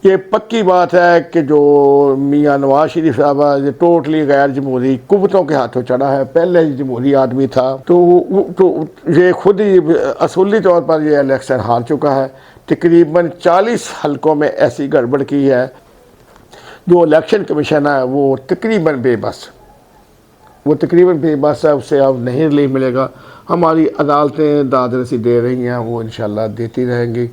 ये पक्की बात है कि जो मियाँ नवाज शरीफ साहब ये टोटली गैर जमहूरी कुव्वतों के हाथों चढ़ा है। पहले जमहूरी आदमी था तो ये खुद ही असूली तौर पर ये इलेक्शन हार चुका है। तकरीबन 40 हलकों में ऐसी गड़बड़ की है। जो इलेक्शन कमीशन है वो तकरीबन बेबस है। उससे अब नहीं रिलीफ मिलेगा। हमारी अदालतें दाद रसी दे रही हैं, वो इंशाल्लाह देती रहेंगी।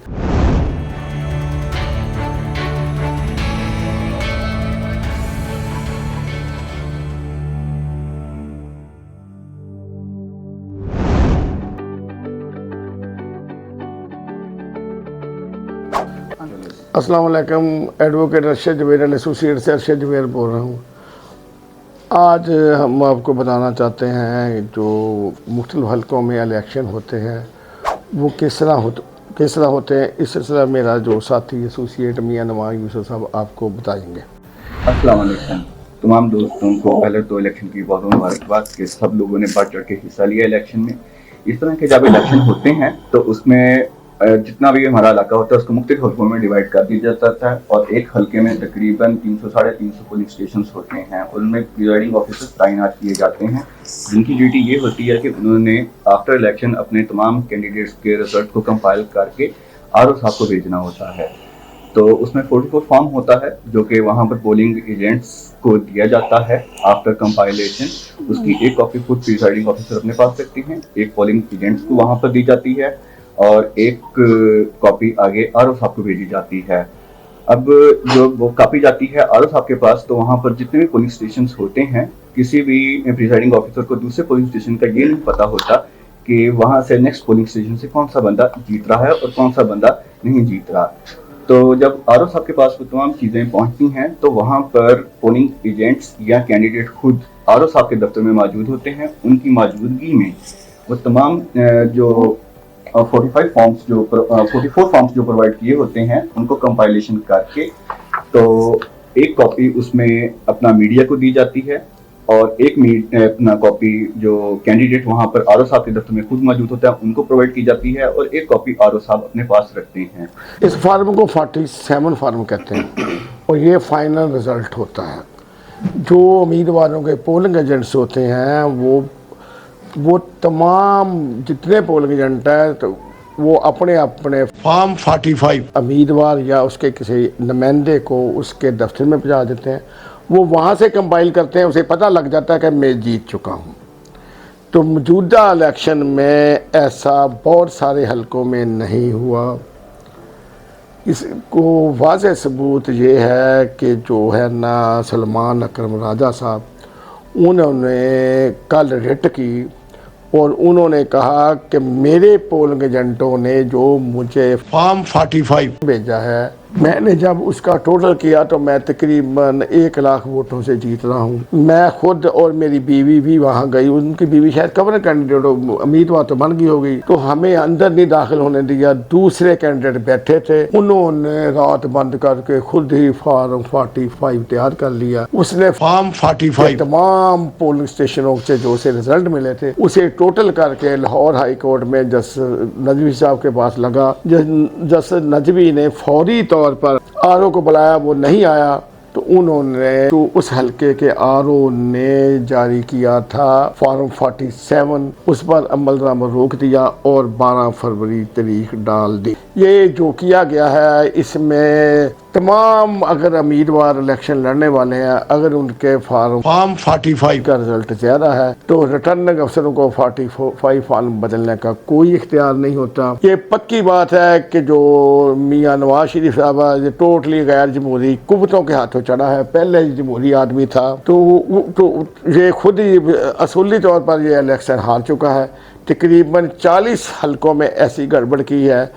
अस्सलाम वालेकुम। एडवोकेट अरशद जुबैर एसोसिएट से अरशद जुबैर बोल रहा हूँ। आज हम आपको बताना चाहते हैं जो मुख्तलिफ हलकों में इलेक्शन होते हैं वो किस तरह होते हैं। इस सिलसिला मेरा जो साथी एसोसिएट मियाँ नवाज यूसुफ साहब आपको बताएंगे। अस्सलाम वालेकुम। तमाम दोस्तों को पहले तो इलेक्शन की बहुत मुबारकबाद कि सब लोगों ने बढ़ चढ़ के हिस्सा लिया इलेक्शन में। इस तरह के जब इलेक्शन होते हैं तो उसमें जितना भी हमारा इलाका होता है उसको मुख्तलिफ हल्कों में डिवाइड कर दिया जाता है और एक हल्के में तकरीबन 300 साढ़े 300 पोलिंग स्टेशन होते हैं। उनमें प्रिजाइडिंग ऑफिसर्स तैनात किए जाते हैं जिनकी ड्यूटी ये होती है कि उन्होंने आफ्टर इलेक्शन अपने तमाम कैंडिडेट्स के रिजल्ट को कंपाइल करके आरओ साहब को भेजना होता है। तो उसमें 44 फॉर्म होता है जो कि वहाँ पर पोलिंग एजेंट्स को दिया जाता है आफ्टर कंपाइलेशन। उसकी एक कॉपी खुद प्रिजाइडिंग ऑफिसर अपने पास रखती हैं, एक पोलिंग एजेंट्स को वहाँ पर दी जाती है और एक कॉपी आगे आरओ साहब को भेजी जाती है। अब जो वो कॉपी जाती है आरओ साहब के पास तो वहाँ पर जितने भी पोलिंग स्टेशन होते हैं किसी भी प्रिजाइडिंग ऑफिसर को दूसरे पोलिंग स्टेशन का ये नहीं पता होता कि वहाँ से नेक्स्ट पोलिंग स्टेशन से कौन सा बंदा जीत रहा है और कौन सा बंदा नहीं जीत रहा। तो जब आरओ साहब के पास वो तमाम चीज़ें पहुँचती हैं तो वहाँ पर पोलिंग एजेंट्स या कैंडिडेट खुद आरओ साहब के दफ्तर में मौजूद होते हैं। उनकी मौजूदगी में वो तमाम जो 44 फॉर्म्स जो प्रोवाइड किए होते हैं उनको कंपाइलेशन करके तो एक कॉपी उसमें अपना मीडिया को दी जाती है और एक अपना कॉपी जो कैंडिडेट वहां पर आरओ साहब के दफ्तर में खुद मौजूद होता है उनको प्रोवाइड की जाती है और एक कॉपी आरओ साहब अपने पास रखते हैं। इस फार्म को 47 फार्म कहते हैं और ये फाइनल रिजल्ट होता है। जो उम्मीदवारों के पोलिंग एजेंट्स होते हैं वो तमाम जितने पोलिंग एजेंट है तो वो अपने अपने फॉर्म 45 उम्मीदवार या उसके किसी नुमाइंदे को उसके दफ्तर में पहुंचा देते हैं। वो वहाँ से कंपाइल करते हैं, उसे पता लग जाता है कि मैं जीत चुका हूँ। तो मौजूदा इलेक्शन में ऐसा बहुत सारे हलकों में नहीं हुआ। इसको वाज़ेह सबूत ये है कि जो है ना सलमान अकरम राजा साहब उन्होंने कल रिट की और उन्होंने कहा कि मेरे पोलिंग एजेंटों ने जो मुझे फॉर्म 45 भेजा है मैंने जब उसका टोटल किया तो मैं तकरीबन 1 लाख वोटों से जीत रहा हूँ। मैं खुद और मेरी बीवी भी वहाँ गई। उनकी बीवी शायद गवर्नर कैंडिडेट उम्मीदवार तो बन गई होगी तो हमें अंदर नहीं दाखिल होने दिया। दूसरे कैंडिडेट बैठे थे, उन्होंने रात बंद करके खुद ही फॉर्म 45 तैयार कर लिया। उसने फॉर्म 45 तमाम पोलिंग स्टेशनों से जो उसे रिजल्ट मिले थे उसे टोटल करके लाहौर हाई कोर्ट में जस्टिस नजवी साहब के पास लगा। जस्टिस नजवी ने फौरी तौर पर आरओ को बुलाया, वो नहीं आया तो उन्होंने तो उस हलके के आरओ ने जारी किया था फॉर्म 47, उस पर अमलनामा रोक दिया और 12 फरवरी तारीख डाल दी। ये जो किया गया है इसमें तमाम अगर उम्मीदवार इलेक्शन लड़ने वाले हैं अगर उनके फॉर्म 45 का रिजल्ट ज़्यादा है तो रिटर्निंग अफसरों को 45 फॉर्म बदलने का कोई इख्तियार नहीं होता। ये पक्की बात है कि जो मियाँ नवाज शरीफ साहब ये टोटली गैर जमहूरी कुव्वतों के हाथों चढ़ा है। पहले जमहूरी आदमी था तो ये खुद ही असूली तौर पर ये इलेक्शन हार चुका है। तकरीबन 40 हलकों में ऐसी गड़बड़ की है।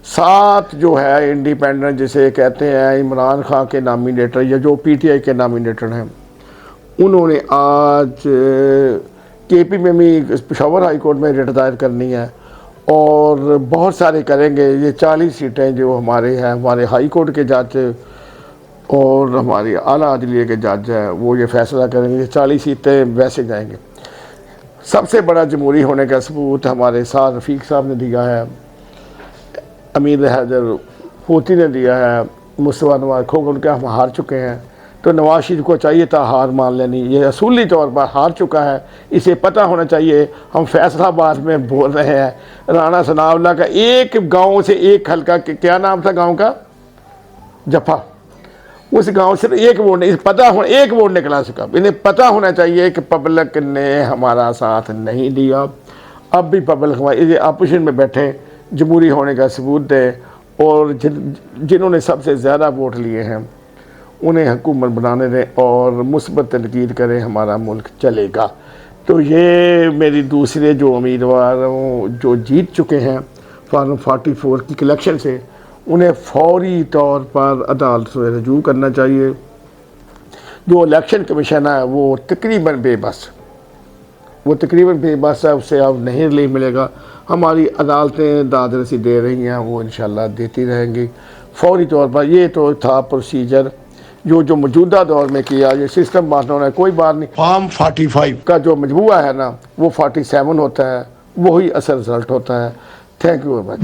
7 जो है इंडिपेंडेंट जिसे कहते हैं इमरान खान के नामिनेटर या जो पीटीआई के नामिनेटर हैं उन्होंने आज केपी में भी पेशावर हाई कोर्ट में रिट दायर करनी है और बहुत सारे करेंगे। ये 40 सीटें जो हमारे हैं, हमारे हाई कोर्ट के जज और हमारी आला अदलिया के जज हैं वो ये फैसला करेंगे। ये 40 सीटें वैसे जाएंगे। सबसे बड़ा जमहूरी होने का सबूत हमारे साथ रफ़ीक साहब ने दिया है, अमीर हैदर फोती ने दिया है मुस्तफा नवाज खो गए, उनके हम हार चुके हैं। तो नवाज शरीफ को चाहिए था हार मान लेनी, ये असूली तौर पर हार चुका है, इसे पता होना चाहिए। हम फैसलाबाद में बोल रहे हैं, राणा सनाउल्लाह का एक गांव से एक हल्का, क्या नाम था गांव का, जफा, उस गांव से एक वोट नहीं, पता हो एक वोट निकला सका। इन्हें पता होना चाहिए कि पब्लिक ने हमारा साथ नहीं दिया। अब भी पब्लिक हमारे अपोजिशन में बैठे, जमहूरी होने का सबूत दे, और जिन्होंने सबसे ज़्यादा वोट लिए हैं उन्हें हुकूमत बनाने दें और मुस्बत तनकीद करें, हमारा मुल्क चलेगा। तो ये मेरी दूसरे जो उम्मीदवार जो जीत चुके हैं फार्म 44 की इलेक्शन से, उन्हें फौरी तौर पर अदालत में रजू करना चाहिए। जो इलेक्शन कमीशन है वो तकरीबन बेबस है, उससे अब नहीं रिलीफ मिलेगा। हमारी अदालतें दाद रसी दे रही हैं, वो इंशाल्लाह देती रहेंगी फौरी तौर पर। ये तो था प्रोसीजर जो मौजूदा दौर में किया, ये सिस्टम बांटना होना है, कोई बात नहीं। फॉर्म 45 का जो मजबूआ है ना, वो 47 होता है, वही असल रिजल्ट होता है। Thank you very much.